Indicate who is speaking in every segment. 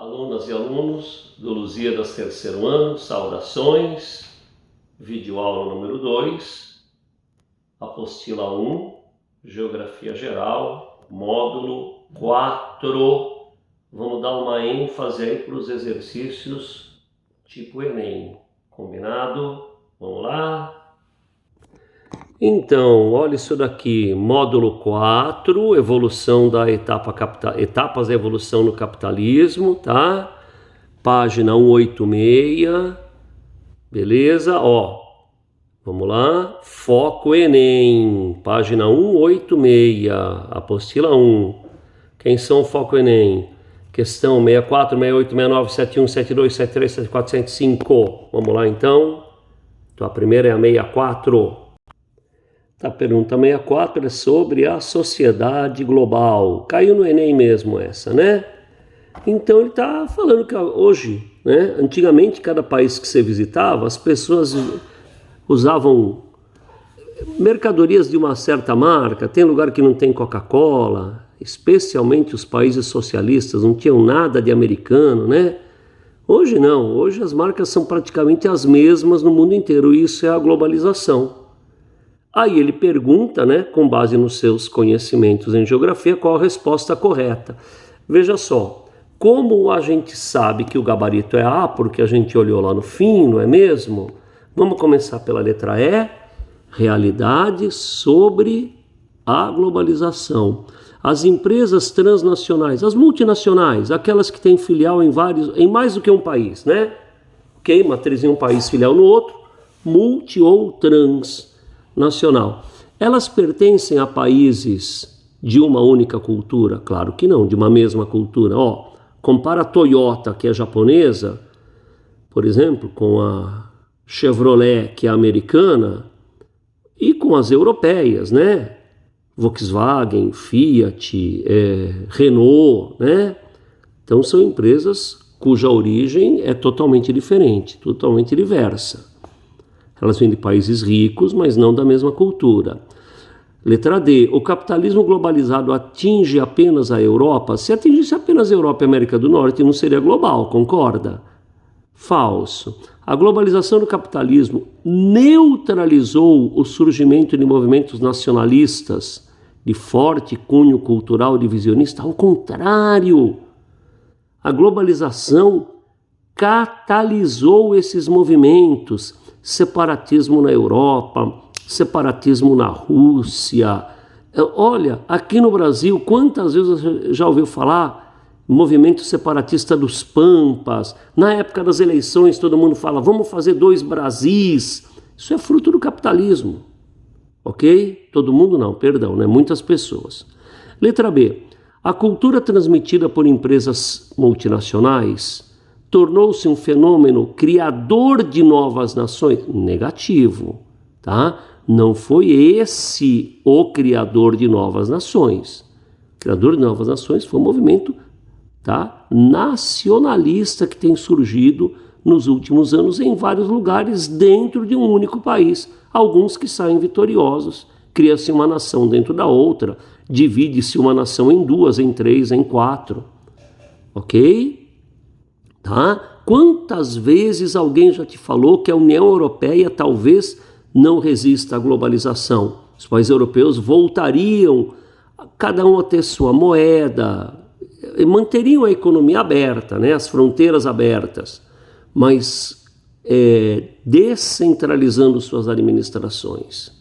Speaker 1: Alunas e alunos do Lusíadas terceiro ano, saudações, videoaula número 2, apostila 1, Geografia Geral, módulo 4. Vamos dar uma ênfase aí para os exercícios tipo Enem, combinado? Vamos lá? Então, olha isso daqui, módulo 4, evolução da etapas da evolução no capitalismo, tá? Página 186, beleza? Ó, vamos lá, foco Enem, página 186, apostila 1. Quem são o foco Enem? Questão 64, 68, 69, 71, 72, 73, 74, 105. Vamos lá então. Então a primeira é a 64. A pergunta 64 é sobre a sociedade global. Caiu no Enem mesmo essa, né? Então ele está falando que hoje, né? Antigamente, cada país que você visitava, as pessoas usavam mercadorias de uma certa marca. Tem lugar que não tem Coca-Cola, especialmente os países socialistas, não tinham nada de americano, né? Hoje não, hoje as marcas são praticamente as mesmas no mundo inteiro. Isso é a globalização. Aí ele pergunta, né, com base nos seus conhecimentos em geografia, qual a resposta correta. Veja só, como a gente sabe que o gabarito é A, porque a gente olhou lá no fim, não é mesmo? Vamos começar pela letra E, realidade sobre a globalização. As empresas transnacionais, as multinacionais, aquelas que têm filial em mais do que um país, né? Ok, matriz em um país, filial no outro, multi ou transnacional. Elas pertencem a países de uma única cultura? Claro que não, de uma mesma cultura. Ó, compara a Toyota, que é japonesa, por exemplo, com a Chevrolet, que é americana, e com as europeias, né? Volkswagen, Fiat, Renault, né? Então são empresas cuja origem é totalmente diferente, totalmente diversa. Elas vêm de países ricos, mas não da mesma cultura. Letra D. O capitalismo globalizado atinge apenas a Europa? Se atingisse apenas a Europa e a América do Norte, não seria global, concorda? Falso. A globalização do capitalismo neutralizou o surgimento de movimentos nacionalistas de forte cunho cultural divisionista? Ao contrário, a globalização catalisou esses movimentos. Separatismo na Europa, separatismo na Rússia. Olha, aqui no Brasil, quantas vezes você já ouviu falar movimento separatista dos Pampas? Na época das eleições, todo mundo fala, vamos fazer 2 Brasis. Isso é fruto do capitalismo, ok? Todo mundo não, perdão, né? Muitas pessoas. Letra B. A cultura transmitida por empresas multinacionais tornou-se um fenômeno criador de novas nações? Negativo, tá? Não foi esse o criador de novas nações. O criador de novas nações foi um movimento, tá, nacionalista que tem surgido nos últimos anos em vários lugares dentro de um único país. Alguns que saem vitoriosos, cria-se uma nação dentro da outra, divide-se uma nação em 2, em 3, em 4, ok? Tá? Quantas vezes alguém já te falou que a União Europeia talvez não resista à globalização? Os países europeus voltariam, cada um a ter sua moeda, manteriam a economia aberta, né? As fronteiras abertas, mas descentralizando suas administrações.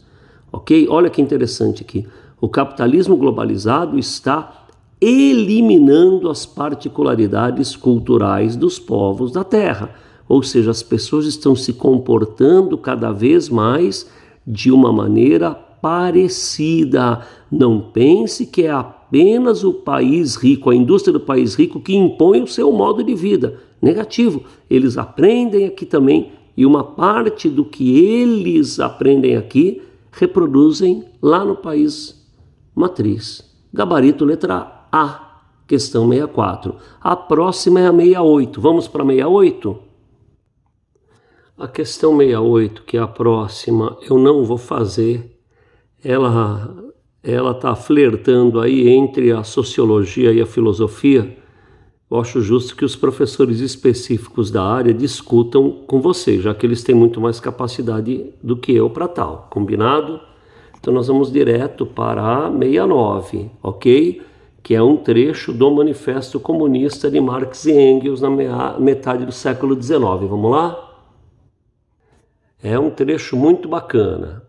Speaker 1: Ok? Olha que interessante aqui. O capitalismo globalizado está eliminando as particularidades culturais dos povos da Terra. Ou seja, as pessoas estão se comportando cada vez mais de uma maneira parecida. Não pense que é apenas o país rico, a indústria do país rico que impõe o seu modo de vida. Negativo. Eles aprendem aqui também e uma parte do que eles aprendem aqui reproduzem lá no país matriz. Gabarito letra A, questão 64. A próxima é a 68. Vamos para a 68? A questão 68, que é a próxima, eu não vou fazer. Ela está flertando aí entre a sociologia e a filosofia. eu acho justo que os professores específicos da área discutam com você, já que eles têm muito mais capacidade do que eu para tal, combinado? Então nós vamos direto para a 69, ok? Que é um trecho do Manifesto Comunista de Marx e Engels na metade do século XIX. Vamos lá? É um trecho muito bacana.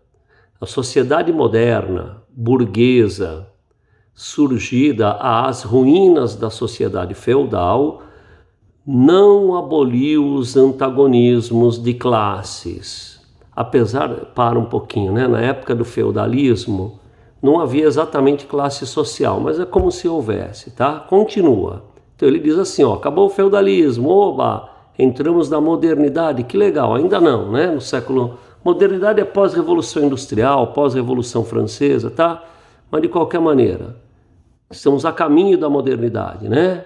Speaker 1: A sociedade moderna, burguesa, surgida às ruínas da sociedade feudal, não aboliu os antagonismos de classes. Apesar, para um pouquinho, né? Na época do feudalismo, não havia exatamente classe social, mas é como se houvesse, tá? Continua. Então ele diz assim, ó, acabou o feudalismo, oba, entramos na modernidade, que legal, ainda não, né? No século... Modernidade é pós-revolução industrial, pós-revolução francesa, tá? Mas de qualquer maneira, estamos a caminho da modernidade, né?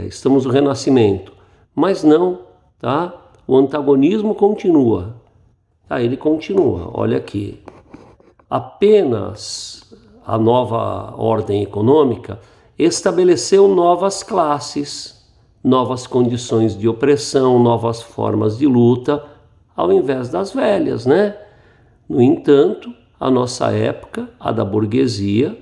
Speaker 1: Estamos no renascimento. Mas não, tá? O antagonismo continua. Tá, ele continua, olha aqui. Apenas a nova ordem econômica estabeleceu novas classes, novas condições de opressão, novas formas de luta, ao invés das velhas, né? No entanto, a nossa época, a da burguesia,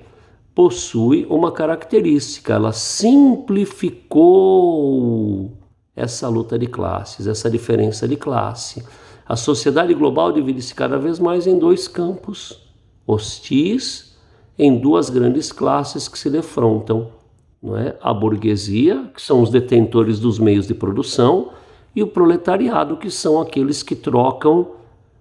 Speaker 1: possui uma característica, ela simplificou essa luta de classes, essa diferença de classe. A sociedade global divide-se cada vez mais em dois campos hostis, em duas grandes classes que se defrontam, não é? A burguesia, que são os detentores dos meios de produção, e o proletariado, que são aqueles que trocam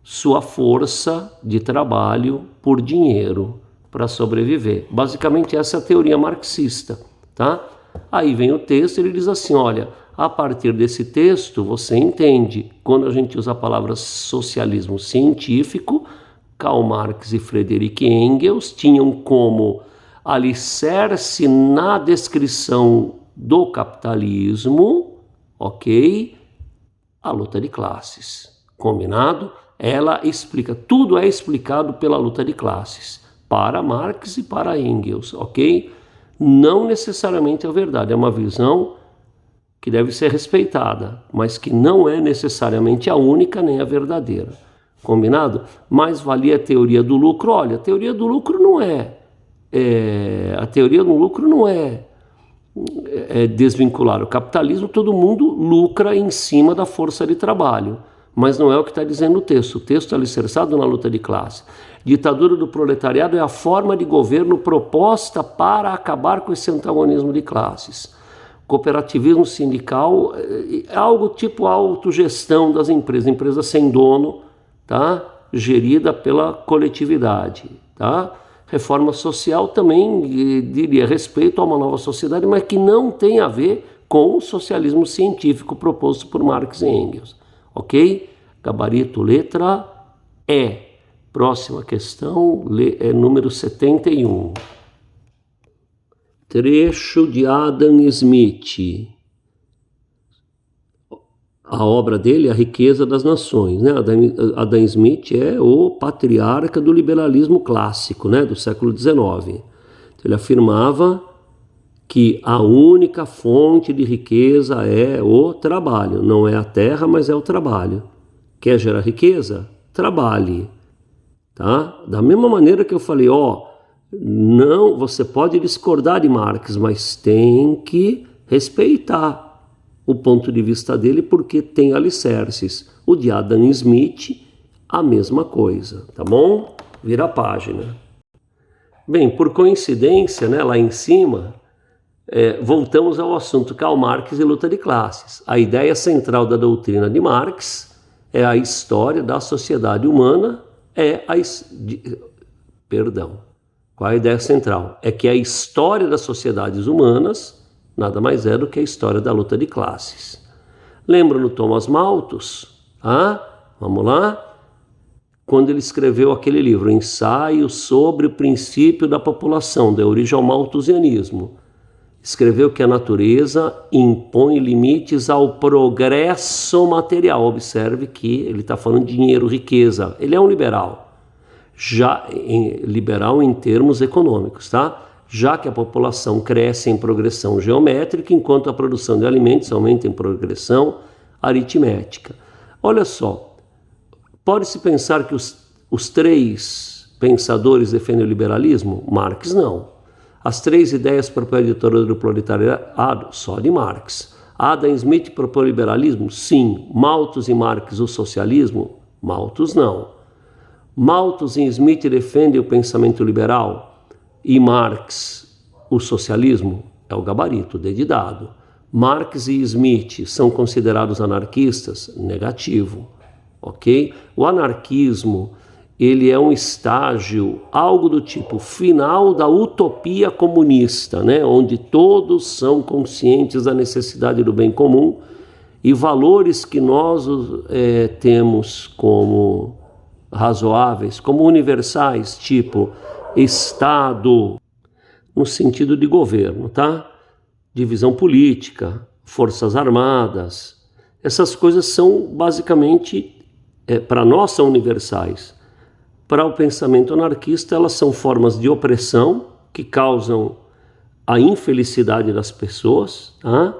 Speaker 1: sua força de trabalho por dinheiro para sobreviver. Basicamente essa é a teoria marxista, tá? Aí vem o texto, ele diz assim, olha, a partir desse texto você entende, quando a gente usa a palavra socialismo científico, Karl Marx e Friedrich Engels tinham como alicerce na descrição do capitalismo, ok? A luta de classes, combinado? Ela explica, tudo é explicado pela luta de classes, para Marx e para Engels, ok? Não necessariamente é verdade, é uma visão que deve ser respeitada, mas que não é necessariamente a única nem a verdadeira, combinado? Mais valia a teoria do lucro. Olha, a teoria do lucro não é desvincular o capitalismo, todo mundo lucra em cima da força de trabalho, mas não é o que está dizendo o texto. O texto é alicerçado na luta de classe. Ditadura do proletariado é a forma de governo proposta para acabar com esse antagonismo de classes. Cooperativismo sindical é algo tipo autogestão das empresas sem dono, tá? Gerida pela coletividade, tá? Reforma social também, diria, respeito a uma nova sociedade, mas que não tem a ver com o socialismo científico proposto por Marx e Engels. Ok? Gabarito letra E. Próxima questão, número 71. Trecho de Adam Smith. A obra dele é A Riqueza das Nações, né? Adam Smith é o patriarca do liberalismo clássico, né? Do século XIX. Então, ele afirmava que a única fonte de riqueza é o trabalho. Não é a terra, mas é o trabalho. Quer gerar riqueza? Trabalhe. Tá? Da mesma maneira que eu falei, não, você pode discordar de Marx, mas tem que respeitar o ponto de vista dele, porque tem alicerces. O de Adam Smith, a mesma coisa, tá bom? Vira a página. Bem, por coincidência, né, lá em cima, voltamos ao assunto Karl Marx e luta de classes. A ideia central da doutrina de Marx é a história da sociedade humana, Qual é a ideia central? É que a história das sociedades humanas nada mais é do que a história da luta de classes. Lembra no Thomas Malthus? Vamos lá? Quando ele escreveu aquele livro, Ensaio sobre o Princípio da População, da origem ao malthusianismo, escreveu que a natureza impõe limites ao progresso material. Observe que ele está falando de dinheiro, riqueza. Ele é um liberal, liberal em termos econômicos, tá? já que a população cresce em progressão geométrica, enquanto a produção de alimentos aumenta em progressão aritmética. Olha só, pode-se pensar que os três pensadores defendem o liberalismo? Marx não. As três ideias proprietórias do proletariado? Só de Marx. Adam Smith propõe liberalismo? Sim. Malthus e Marx o socialismo? Malthus não. Malthus e Smith defendem o pensamento liberal e Marx o socialismo? É o gabarito, dedidado. Marx e Smith são considerados anarquistas? Negativo. Ok? O anarquismo, ele é um estágio, algo do tipo final da utopia comunista, né? Onde todos são conscientes da necessidade do bem comum e valores que nós temos como razoáveis, como universais, tipo Estado, no sentido de governo, tá? Divisão política, forças armadas, essas coisas são basicamente, para nós são universais. Para o pensamento anarquista, elas são formas de opressão que causam a infelicidade das pessoas, tá?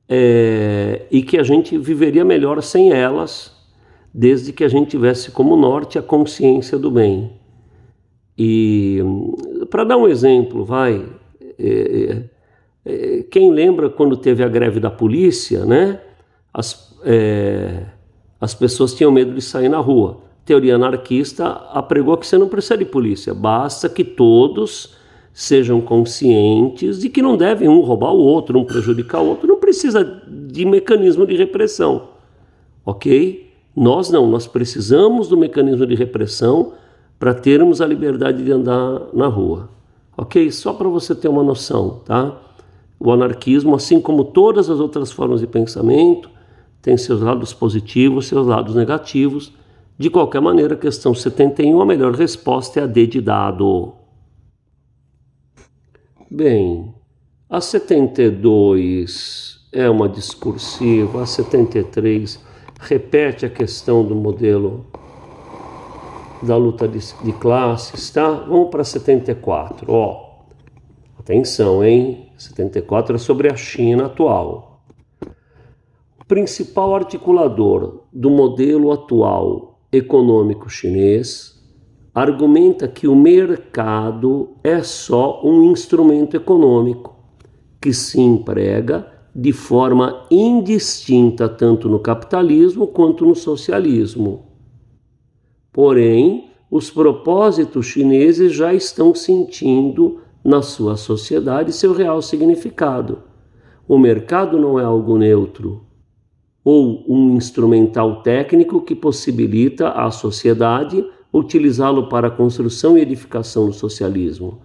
Speaker 1: E que a gente viveria melhor sem elas, desde que a gente tivesse como norte a consciência do bem. E para dar um exemplo, quem lembra quando teve a greve da polícia, né? As pessoas tinham medo de sair na rua. Teoria anarquista apregou que você não precisa de polícia, basta que todos sejam conscientes de que não devem um roubar o outro, um prejudicar o outro, não precisa de mecanismo de repressão, ok? Nós não, nós precisamos do mecanismo de repressão para termos a liberdade de andar na rua, ok? Só para você ter uma noção, tá? O anarquismo, assim como todas as outras formas de pensamento, tem seus lados positivos, seus lados negativos. De qualquer maneira, a questão 71, a melhor resposta é a D de dado. Bem, a 72 é uma discursiva, a 73 repete a questão do modelo da luta de classes, tá? Vamos para 74, atenção, hein? 74 é sobre a China atual. O principal articulador do modelo atual econômico chinês argumenta que o mercado é só um instrumento econômico que se emprega de forma indistinta tanto no capitalismo quanto no socialismo. Porém, os propósitos chineses já estão sentindo na sua sociedade seu real significado. O mercado não é algo neutro ou um instrumental técnico que possibilita à sociedade utilizá-lo para a construção e edificação do socialismo.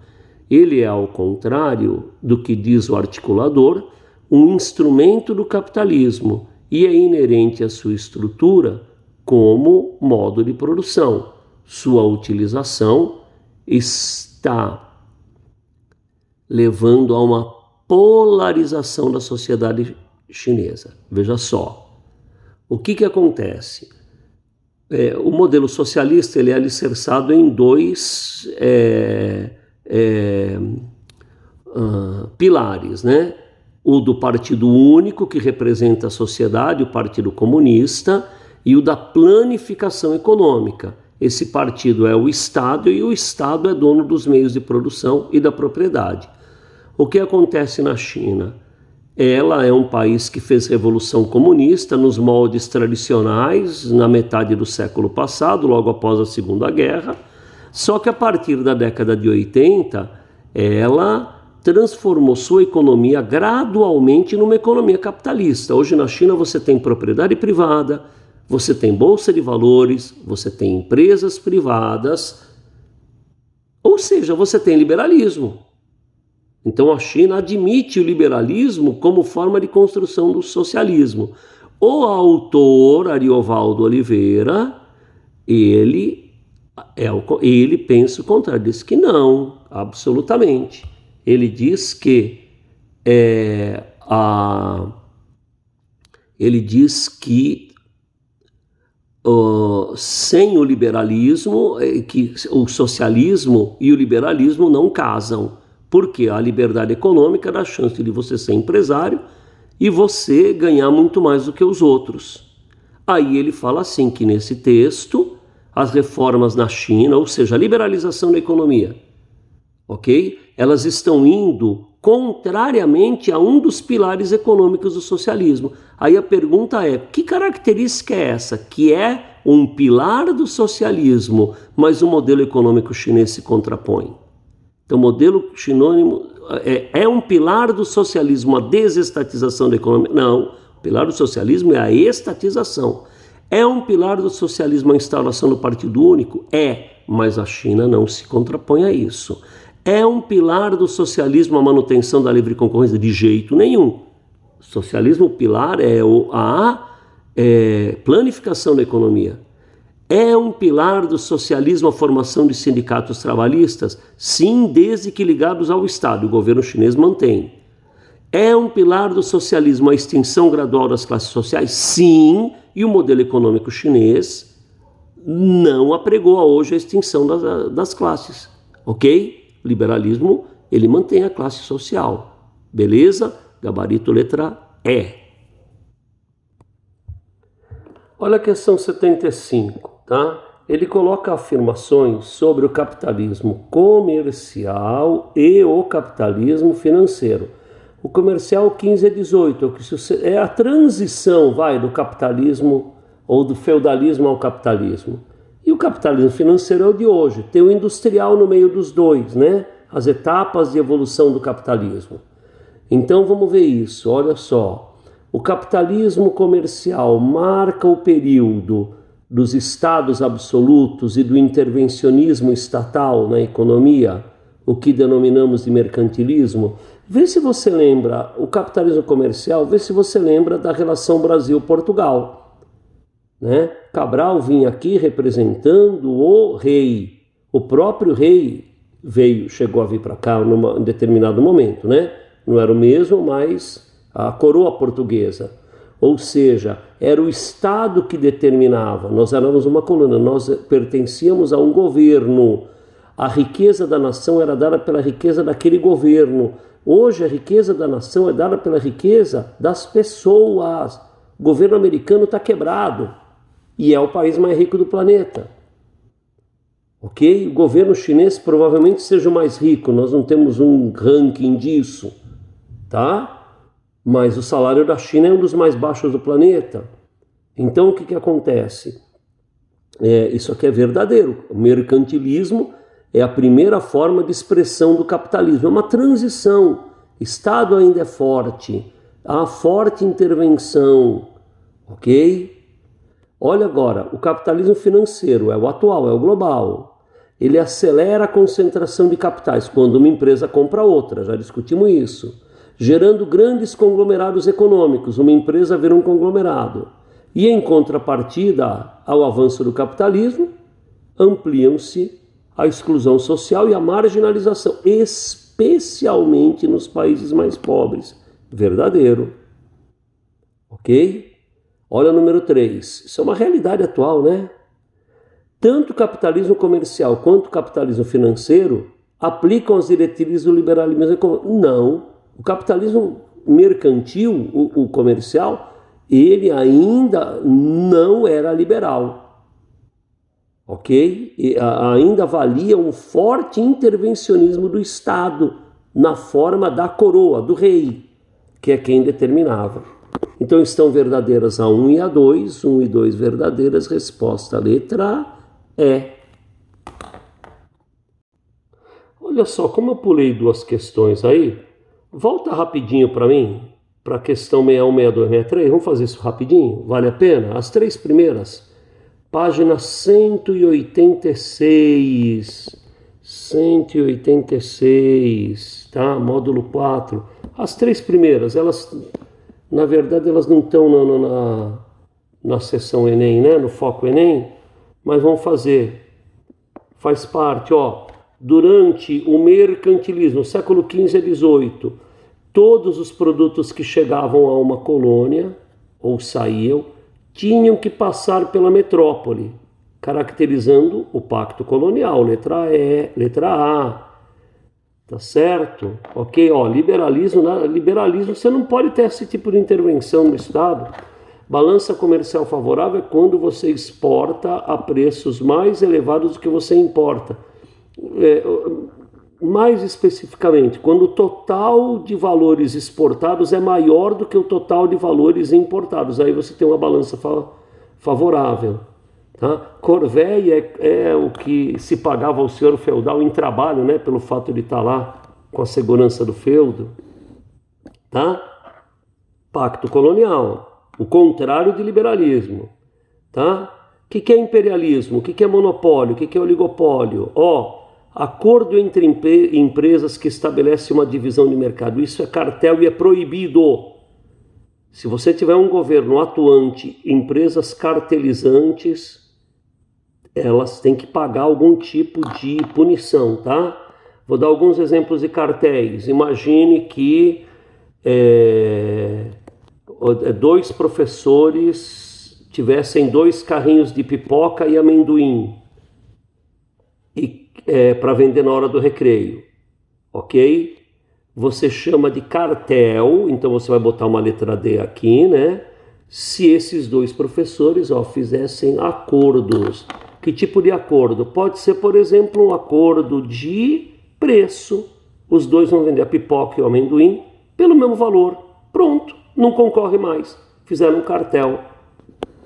Speaker 1: Ele é, ao contrário do que diz o articulador, um instrumento do capitalismo e é inerente à sua estrutura como modo de produção. Sua utilização está levando a uma polarização da sociedade chinesa. Veja só. O que acontece? O modelo socialista ele é alicerçado em dois pilares, né? O do Partido Único, que representa a sociedade, o Partido Comunista, e o da planificação econômica. Esse partido é o Estado e o Estado é dono dos meios de produção e da propriedade. O que acontece na China? Ela é um país que fez revolução comunista nos moldes tradicionais na metade do século passado, logo após a Segunda Guerra, só que a partir da década de 80, ela transformou sua economia gradualmente numa economia capitalista. Hoje na China você tem propriedade privada, você tem bolsa de valores, você tem empresas privadas, ou seja, você tem liberalismo. Então a China admite o liberalismo como forma de construção do socialismo. O autor Ariovaldo Oliveira, ele pensa o contrário, diz que não, absolutamente. Ele diz que sem o liberalismo, que o socialismo e o liberalismo não casam. Porque a liberdade econômica dá a chance de você ser empresário e você ganhar muito mais do que os outros. Aí ele fala assim que nesse texto, as reformas na China, ou seja, a liberalização da economia, ok? Elas estão indo contrariamente a um dos pilares econômicos do socialismo. Aí a pergunta é, que característica é essa? Que é um pilar do socialismo, mas o modelo econômico chinês se contrapõe. Então, o modelo chinônimo é um pilar do socialismo, a desestatização da economia? Não, o pilar do socialismo é a estatização. É um pilar do socialismo a instauração do Partido Único? É, mas a China não se contrapõe a isso. É um pilar do socialismo a manutenção da livre concorrência? De jeito nenhum. O socialismo, o pilar é a planificação da economia. É um pilar do socialismo a formação de sindicatos trabalhistas? Sim, desde que ligados ao Estado. O governo chinês mantém. É um pilar do socialismo a extinção gradual das classes sociais? Sim, e o modelo econômico chinês não apregou a hoje a extinção das classes. Ok? O liberalismo, ele mantém a classe social. Beleza? Gabarito letra E. Olha a questão 75. Tá? Ele coloca afirmações sobre o capitalismo comercial e o capitalismo financeiro. O comercial 15 a 18 é a transição, do capitalismo ou do feudalismo ao capitalismo. E o capitalismo financeiro é o de hoje. Tem o industrial no meio dos dois, né? As etapas de evolução do capitalismo. Então vamos ver isso, olha só. O capitalismo comercial marca o período dos estados absolutos e do intervencionismo estatal na economia, o que denominamos de mercantilismo. Vê se você lembra, o capitalismo comercial, vê se você lembra da relação Brasil-Portugal. Né? Cabral vinha aqui representando o rei. O próprio rei chegou a vir para cá em determinado momento. Né? Não era o mesmo, mas a coroa portuguesa. Ou seja, era o Estado que determinava. Nós éramos uma colônia, nós pertencíamos a um governo. A riqueza da nação era dada pela riqueza daquele governo. Hoje a riqueza da nação é dada pela riqueza das pessoas. O governo americano está quebrado e é o país mais rico do planeta. Ok? O governo chinês provavelmente seja o mais rico, nós não temos um ranking disso, tá? Mas o salário da China é um dos mais baixos do planeta. Então o que acontece? Isso aqui é verdadeiro. O mercantilismo é a primeira forma de expressão do capitalismo. É uma transição. O Estado ainda é forte. Há forte intervenção. Ok? Olha agora, o capitalismo financeiro é o atual, é o global. Ele acelera a concentração de capitais quando uma empresa compra outra. Já discutimos isso. Gerando grandes conglomerados econômicos. Uma empresa vira um conglomerado. E em contrapartida ao avanço do capitalismo, ampliam-se a exclusão social e a marginalização, especialmente nos países mais pobres. Verdadeiro. Ok? Olha o número 3. Isso é uma realidade atual, né? Tanto o capitalismo comercial quanto o capitalismo financeiro aplicam as diretrizes do liberalismo econômico. Não. O capitalismo mercantil, o comercial, ele ainda não era liberal, ok? E ainda valia um forte intervencionismo do Estado na forma da coroa, do rei, que é quem determinava. Então estão verdadeiras a 1 e a 2, 1 e 2 verdadeiras, resposta letra E. Olha só, como eu pulei duas questões aí, volta rapidinho para mim, para a questão 61, 62, 63, vamos fazer isso rapidinho, vale a pena? As três primeiras, página 186, tá? Módulo 4. As três primeiras, elas, na verdade, elas não estão na seção Enem, né? No foco Enem, mas vamos fazer, faz parte, ó. Durante o mercantilismo, século XV a XVIII, todos os produtos que chegavam a uma colônia, ou saíam, tinham que passar pela metrópole, caracterizando o pacto colonial, letra E, letra A. Tá certo? Ok? Ó, liberalismo, você não pode ter esse tipo de intervenção no Estado. Balança comercial favorável é quando você exporta a preços mais elevados do que você importa. Mais especificamente, quando o total de valores exportados é maior do que o total de valores importados. Aí você tem uma balança favorável. Tá? Corvéia é o que se pagava ao senhor feudal em trabalho, né, pelo fato de estar lá com a segurança do feudo. Tá? Pacto colonial, o contrário de liberalismo. Tá? O que é imperialismo? O que é monopólio? O que é oligopólio? Acordo entre empresas que estabelece uma divisão de mercado. Isso é cartel e é proibido. Se você tiver um governo atuante, empresas cartelizantes, elas têm que pagar algum tipo de punição, tá? Vou dar alguns exemplos de cartéis. Imagine que dois professores tivessem 2 carrinhos de pipoca e amendoim para vender na hora do recreio, ok? Você chama de cartel, então você vai botar uma letra D aqui, né? Se esses 2 professores fizessem acordos. Que tipo de acordo? Pode ser, por exemplo, um acordo de preço. Os 2 vão vender a pipoca e o amendoim pelo mesmo valor. Pronto, não concorre mais. Fizeram um cartel.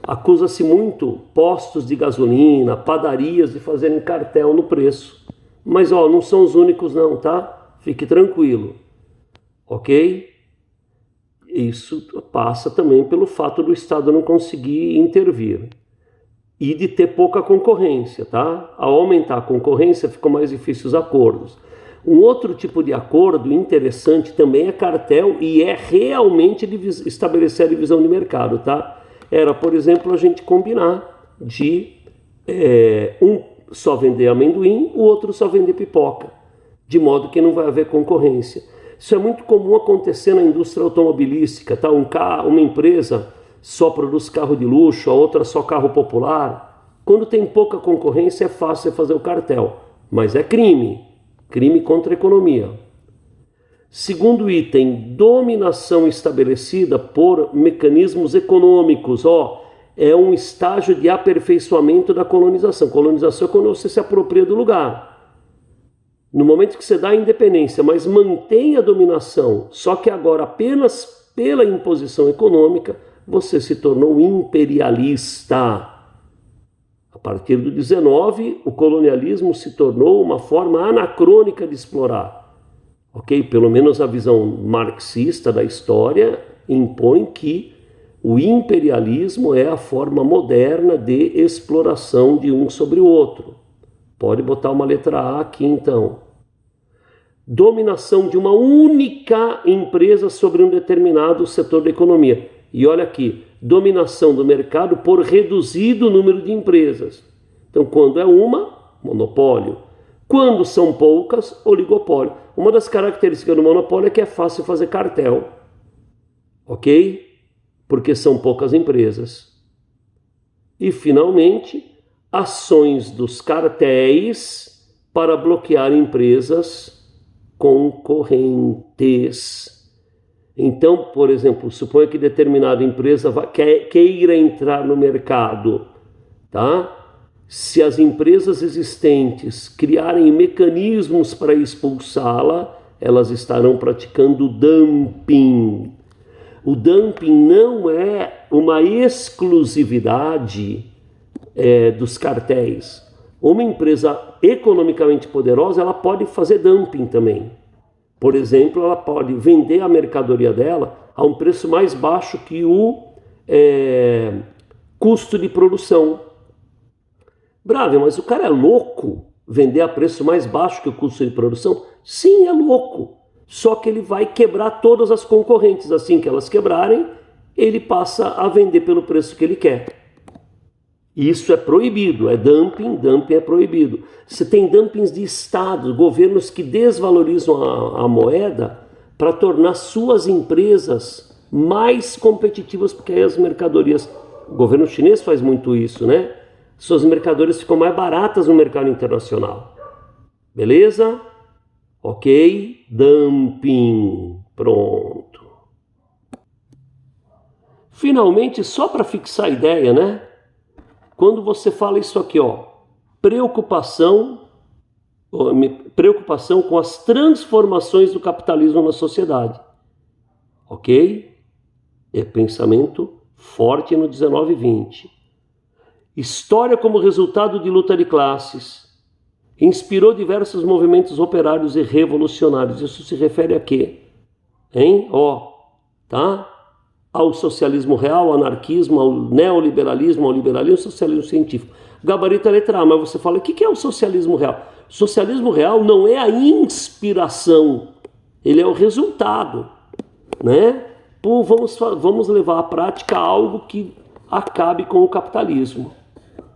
Speaker 1: Acusa-se muito postos de gasolina, padarias de fazerem cartel no preço. Mas não são os únicos não, tá? Fique tranquilo. Ok? Isso passa também pelo fato do Estado não conseguir intervir. E de ter pouca concorrência, tá? Ao aumentar a concorrência, ficam mais difíceis os acordos. Um outro tipo de acordo interessante também é cartel e é realmente estabelecer a divisão de mercado, tá? Era, por exemplo, a gente combinar de um só vender amendoim, o outro só vender pipoca, de modo que não vai haver concorrência. Isso é muito comum acontecer na indústria automobilística, tá? Uma empresa só produz carro de luxo, a outra só carro popular. Quando tem pouca concorrência é fácil fazer o cartel, mas é crime contra a economia. Segundo item, dominação estabelecida por mecanismos econômicos. É um estágio de aperfeiçoamento da colonização. Colonização é quando você se apropria do lugar. No momento que você dá a independência, mas mantém a dominação, só que agora apenas pela imposição econômica, você se tornou imperialista. A partir do 19, o colonialismo se tornou uma forma anacrônica de explorar. Ok? Pelo menos a visão marxista da história impõe que o imperialismo é a forma moderna de exploração de um sobre o outro. Pode botar uma letra A aqui então. Dominação de uma única empresa sobre um determinado setor da economia. E olha aqui, dominação do mercado por reduzido número de empresas. Então, quando é uma, monopólio. Quando são poucas, oligopólio. Uma das características do monopólio é que é fácil fazer cartel. Ok? Porque são poucas empresas. E, finalmente, ações dos cartéis para bloquear empresas concorrentes. Então, por exemplo, suponha que determinada empresa queira entrar no mercado, tá? Se as empresas existentes criarem mecanismos para expulsá-la, elas estarão praticando dumping. O dumping não é uma exclusividade dos cartéis. Uma empresa economicamente poderosa, ela pode fazer dumping também. Por exemplo, ela pode vender a mercadoria dela a um preço mais baixo que o custo de produção. Bravo, mas o cara é louco vender a preço mais baixo que o custo de produção? Sim, é louco. Só que ele vai quebrar todas as concorrentes. Assim que elas quebrarem, ele passa a vender pelo preço que ele quer. Isso é proibido, é dumping é proibido. Você tem dumpings de Estado, governos que desvalorizam a moeda para tornar suas empresas mais competitivas, porque aí as mercadorias... O governo chinês faz muito isso, né? Suas mercadorias ficam mais baratas no mercado internacional. Beleza? Ok? Dumping. Pronto. Finalmente, só para fixar a ideia, né? Quando você fala isso aqui, ó, preocupação com as transformações do capitalismo na sociedade. Ok? É pensamento forte no 19 e 20. História como resultado de luta de classes. Inspirou diversos movimentos operários e revolucionários. Isso se refere a quê? Hein? Ó, tá? Ao socialismo real, ao anarquismo, ao neoliberalismo, ao liberalismo, ao socialismo científico. Gabarito é letra A, mas você fala, o que é o socialismo real? O socialismo real não é a inspiração, ele é o resultado, né? Pô, vamos levar à prática algo que acabe com o capitalismo.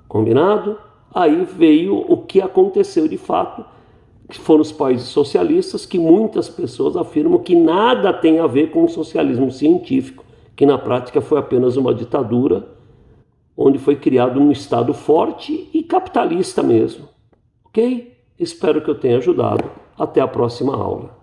Speaker 1: Combinado? Aí veio o que aconteceu de fato, que foram os países socialistas, que muitas pessoas afirmam que nada tem a ver com o socialismo científico, que na prática foi apenas uma ditadura, onde foi criado um Estado forte e capitalista mesmo. Ok? Espero que eu tenha ajudado. Até a próxima aula.